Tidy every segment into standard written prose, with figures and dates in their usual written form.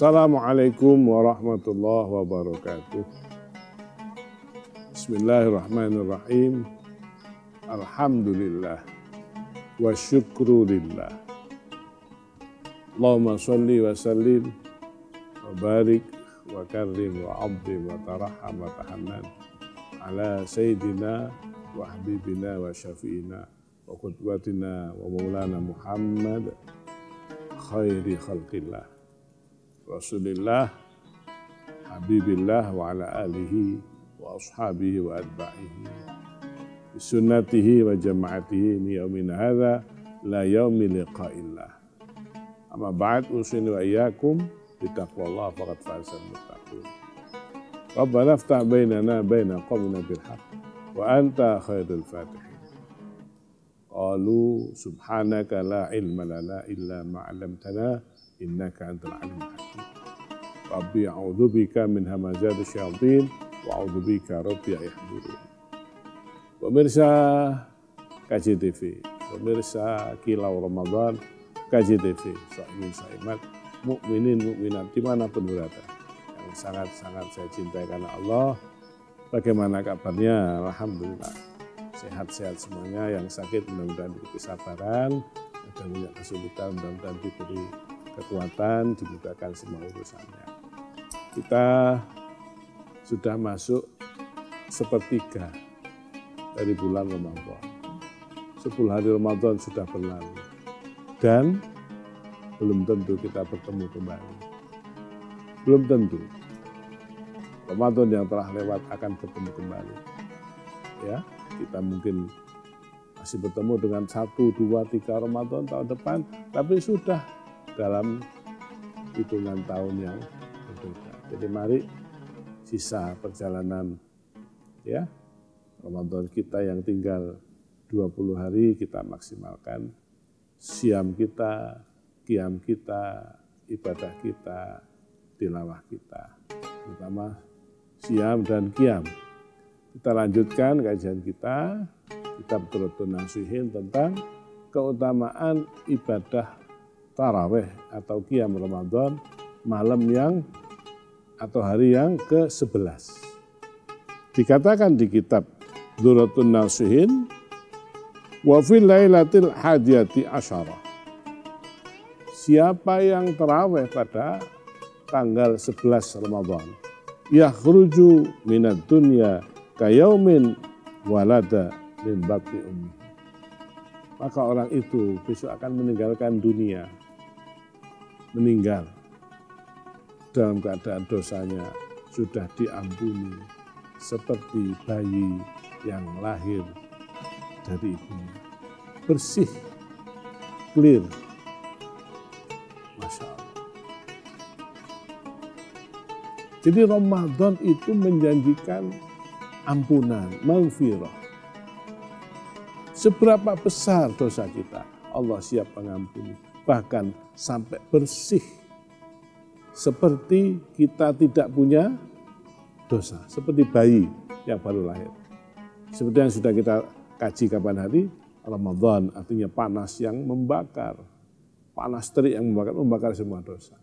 Assalamualaikum warahmatullahi wabarakatuh. Bismillahirrahmanirrahim. Alhamdulillah wa syukrulillah. Allahumma salli wa sallim wa barik wa karim wa abdim wa taraham wa tahannan ala sayyidina wa habibina wa syafi'ina wa qudwatina wa maulana Muhammad khairi khalqillah Rasulillah Habibillah wa ala alihi wa ashabihi wa atba'ihi bisunnatihi wa jama'atihi min yaumin hadha la yaumi liqa'illah. Amma ba'd, usini wa iyyakum bitaqwallah faqad fazal muttaqun. Rabbana iftah bainana baina qawmina bil haqq wa anta khairul fatihin. Qalu subhanaka la ilma lana illa ma 'allamtana innaka antal alimul hakim. Rabbi a'udzubika min hamazati syayatin wa a'udzubika rabbi yahdurun. Pemirsa KJTV, pemirsa Kilau Ramadan KJTV, Soimin Soimat, mukminin mukminat dimanapun berada, yang sangat-sangat saya cintai karena Allah. Bagaimana kabarnya? Alhamdulillah sehat-sehat semuanya. Yang sakit mudah-mudahan diberi kesabaran, ada banyak kesulitan mudah-mudahan diberi kekuatan, dimudahkan semua urusannya. Kita sudah masuk sepertiga dari bulan Ramadan. 10 hari Ramadan sudah berlalu dan belum tentu kita bertemu kembali. Belum tentu Ramadan yang telah lewat akan bertemu kembali. Ya, kita mungkin masih bertemu dengan 1, 2, 3 Ramadan tahun depan, tapi sudah dalam hitungan tahun yang berbeda. Jadi mari sisa perjalanan ya Ramadan kita yang tinggal 20 hari kita maksimalkan. Siam kita, qiyam kita, ibadah kita, tilawah kita. Terutama siam dan qiyam. Kita lanjutkan kajian kita betul-betul nasihin tentang keutamaan ibadah tarawih atau qiyam Ramadan malam yang atau hari yang ke-11. Dikatakan di kitab Dzurratun Nasihin wa fil lailatil hadiyati asyarah. Siapa yang tarawih pada tanggal 11 Ramadan, yakhruju minad dunya kayaumin walada min batni ummi. Maka orang itu besok akan meninggalkan dunia. Meninggal dalam keadaan dosanya sudah diampuni seperti bayi yang lahir dari ibunya. Bersih, clear. Masya Allah. Jadi Ramadan itu menjanjikan ampunan, maghfirah. Seberapa besar dosa kita, Allah siap mengampuni. Bahkan sampai bersih. Seperti kita tidak punya dosa. Seperti bayi yang baru lahir. Seperti yang sudah kita kaji kapan hari, Ramadan artinya panas yang membakar. Panas terik yang membakar semua dosa.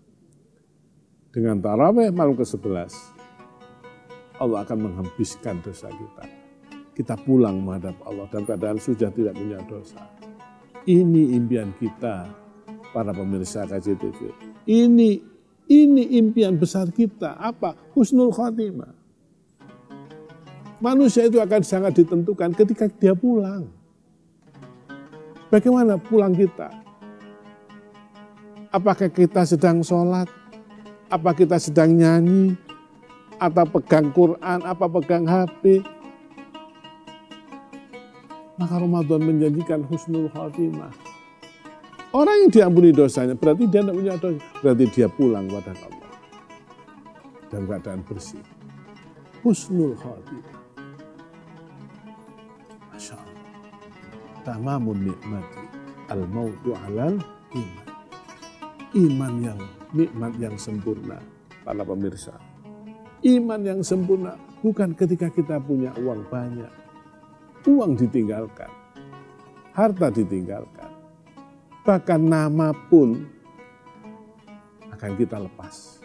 Dengan tarawih malam ke-11, Allah akan menghabiskan dosa kita. Kita pulang menghadap Allah dalam keadaan sudah tidak punya dosa. Ini impian kita, para pemirsa KJTV. Ini impian besar kita. Apa? Husnul khotimah. Manusia itu akan sangat ditentukan ketika dia pulang. Bagaimana pulang kita? Apakah kita sedang sholat? Apa kita sedang nyanyi? Atau pegang Quran? Apa pegang HP? Maka Ramadan menjanjikan husnul khotimah. Orang yang diampuni dosanya berarti dia tidak punya dosa. Berarti dia pulang kepada Allah dalam keadaan bersih. Husnul khotimah. Masya Allah. Tamamun nikmati al-mautu alal iman. Iman yang nikmat yang sempurna, para pemirsa. Iman yang sempurna bukan ketika kita punya uang banyak. Uang ditinggalkan. Harta ditinggalkan. Bahkan nama pun akan kita lepas.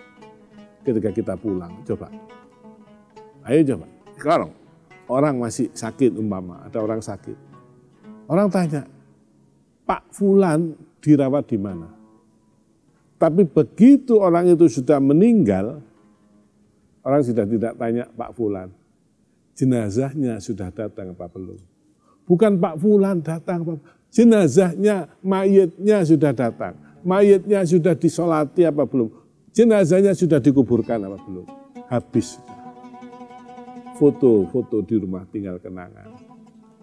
ketika kita pulang? Coba. Ayo coba. Sekarang orang masih sakit umpama, ada orang sakit. Orang tanya, Pak Fulan dirawat di mana? Tapi begitu orang itu sudah meninggal, orang sudah tidak tanya Pak Fulan. Jenazahnya sudah datang apa belum? Bukan Pak Fulan datang, jenazahnya, mayitnya sudah datang. Mayitnya sudah disolati apa belum? Jenazahnya sudah dikuburkan apa belum? Habis. Foto-foto di rumah tinggal kenangan.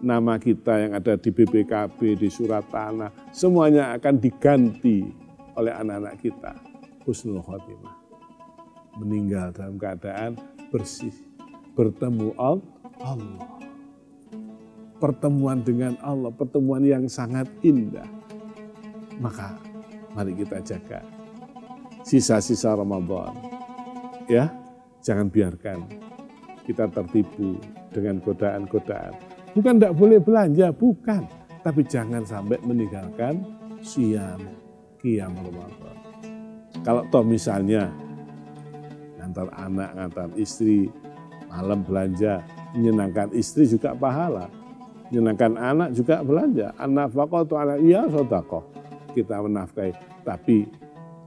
Nama kita yang ada di BPKB, di surat tanah, semuanya akan diganti oleh anak-anak kita. Husnul khotimah. Meninggal dalam keadaan bersih. Bertemu Allah. Pertemuan dengan Allah, pertemuan yang sangat indah. Maka mari kita jaga sisa-sisa Ramadan. Ya, jangan biarkan kita tertipu dengan godaan-godaan. Bukan tidak boleh belanja, bukan. Tapi jangan sampai meninggalkan siam, qiyam Ramadan. Kalau toh misalnya ngantar anak, ngantar istri, malam belanja, menyenangkan istri juga pahala. Menyenangkan anak juga belanja. An-nafaqatu ala iya sodaqah. Kita menafkahi, tapi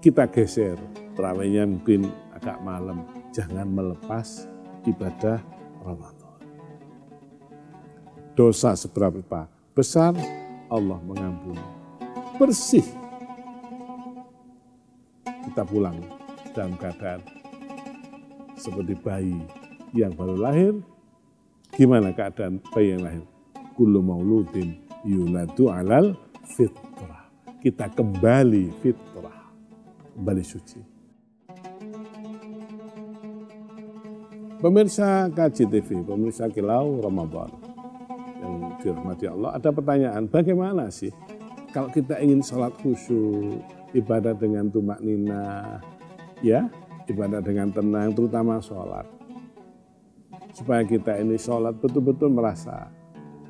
kita geser. Terawihnya mungkin agak malam. Jangan melepas ibadah Ramadan. Dosa seberapa besar Allah mengampuni. Bersih. Kita pulang dalam keadaan seperti bayi yang baru lahir. Gimana keadaan bayi yang lahir? Kullu mauludin yuladu alal fitrah. Kita kembali fitrah. Kembali suci. Pemirsa KJTV, pemirsa Kilau Ramadan yang dirahmati Allah, ada pertanyaan, bagaimana sih kalau kita ingin sholat khusyuk, ibadah dengan tumak nina, ya, ibadah dengan tenang, terutama sholat. Supaya kita ini sholat betul-betul merasa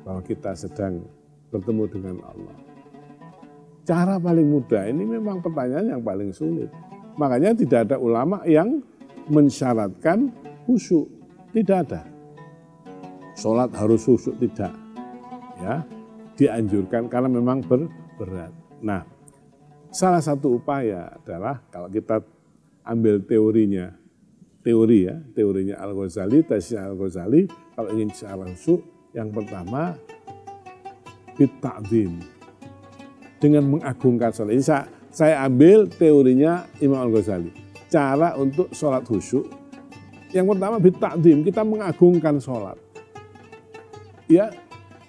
bahwa kita sedang bertemu dengan Allah. Cara paling mudah, ini memang pertanyaan yang paling sulit. Makanya tidak ada ulama yang mensyaratkan khusyuk, tidak ada. Sholat harus khusyuk, tidak. Ya, dianjurkan karena memang berat. Nah, salah satu upaya adalah kalau kita ambil teorinya Al-Ghazali, tesis Al-Ghazali, kalau ingin secara khusyuk, yang pertama bitta'zim, dengan mengagungkan sholat. Ini saya ambil teorinya Imam Al-Ghazali. Cara untuk sholat khusyuk, yang pertama bitta'zim, kita mengagungkan sholat. Ya,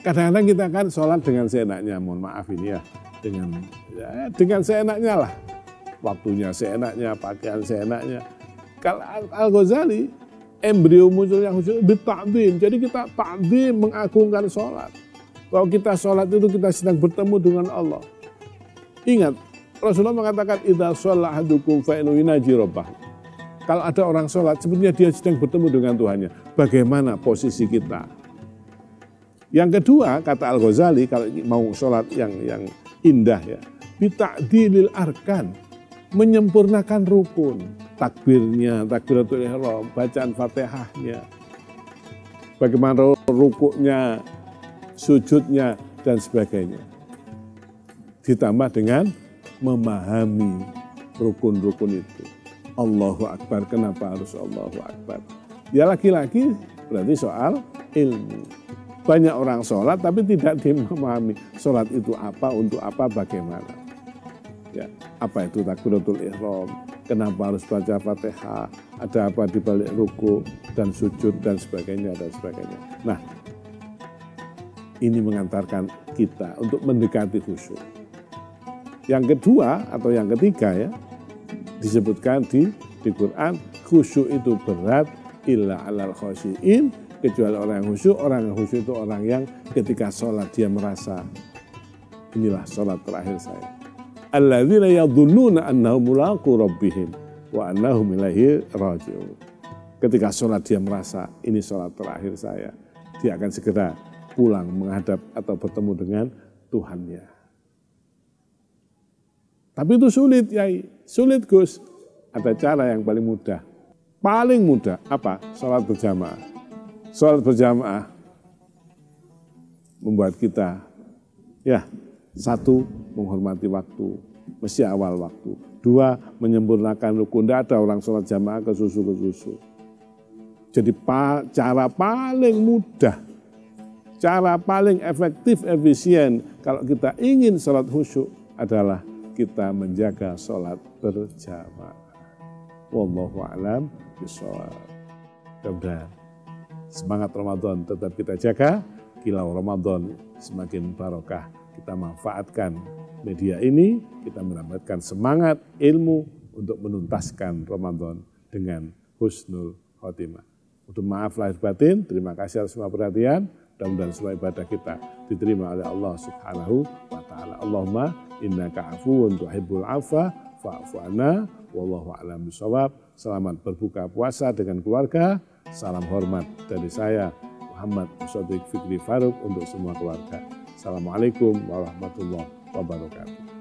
kadang-kadang kita kan sholat dengan seenaknya, mohon maaf ini ya, dengan seenaknya lah. Waktunya seenaknya, pakaian seenaknya. Kalau Al-Ghazali, embrio munculnya khusyuk bitta'zim. Jadi kita ta'zim, mengagungkan sholat. Kalau kita sholat itu kita sedang bertemu dengan Allah. Ingat, Rasulullah mengatakan, idza shalla ahadukum fa innahu yunaji rabbah. Kalau ada orang sholat, sebenarnya dia sedang bertemu dengan Tuhannya. Bagaimana posisi kita? Yang kedua, kata Al-Ghazali, kalau mau sholat yang indah ya, bita'dilil arkan, menyempurnakan rukun, takbirnya, takbiratul ihram, bacaan Fatihahnya, bagaimana rukuknya, sujudnya, dan sebagainya. Ditambah dengan memahami rukun-rukun itu. Allahu Akbar, kenapa harus Allahu Akbar? Ya lagi-lagi berarti soal ilmu. Banyak orang sholat tapi tidak memahami sholat itu apa, untuk apa, bagaimana. Ya, apa itu takbiratul ihram? Kenapa harus baca Fatihah? Ada apa di balik ruku dan sujud dan sebagainya dan sebagainya. Nah, ini mengantarkan kita untuk mendekati khusyuk. Yang kedua atau yang ketiga ya, disebutkan di Quran, khusyuk itu berat illa alal khosyi'in, kecuali orang yang khusyuk. Orang yang khusyuk itu orang yang ketika sholat dia merasa inilah sholat terakhir saya. Alladzina yadhunnuna annahum mulaqu rabbihim wa annahum ilaihi raji'un. Ketika sholat dia merasa ini sholat terakhir saya, dia akan segera pulang menghadap atau bertemu dengan Tuhannya. Tapi itu sulit, Yai. Sulit, Gus. Ada cara yang paling mudah. paling mudah apa? Sholat berjamaah. Sholat berjamaah membuat kita satu, menghormati waktu, mesti awal waktu. Dua, menyempurnakan rukun. Tidak ada orang sholat jamaah ke susu. Jadi cara paling mudah, cara paling efektif, efisien kalau kita ingin sholat khusyuk adalah kita menjaga sholat berjamaah. Wallahu a'lam bishawab. Mudah-mudahan semangat Ramadan tetap kita jaga, kilau Ramadan semakin barokah. Kita manfaatkan media ini, kita mendapatkan semangat ilmu untuk menuntaskan Ramadan dengan husnul khotimah. Untuk maaf lahir batin, terima kasih atas semua perhatian. Mudah-mudahan semua ibadah kita diterima oleh Allah Subhanahu wa Ta'ala. Allahumma innaka afuwun tuhibbul afwa fa'fu anna wallahu a'lam bishawab. Selamat berbuka puasa dengan keluarga. Salam hormat dari saya Muhammad Mushaddiq Fikri Faruk untuk semua keluarga. Assalamualaikum warahmatullahi wabarakatuh.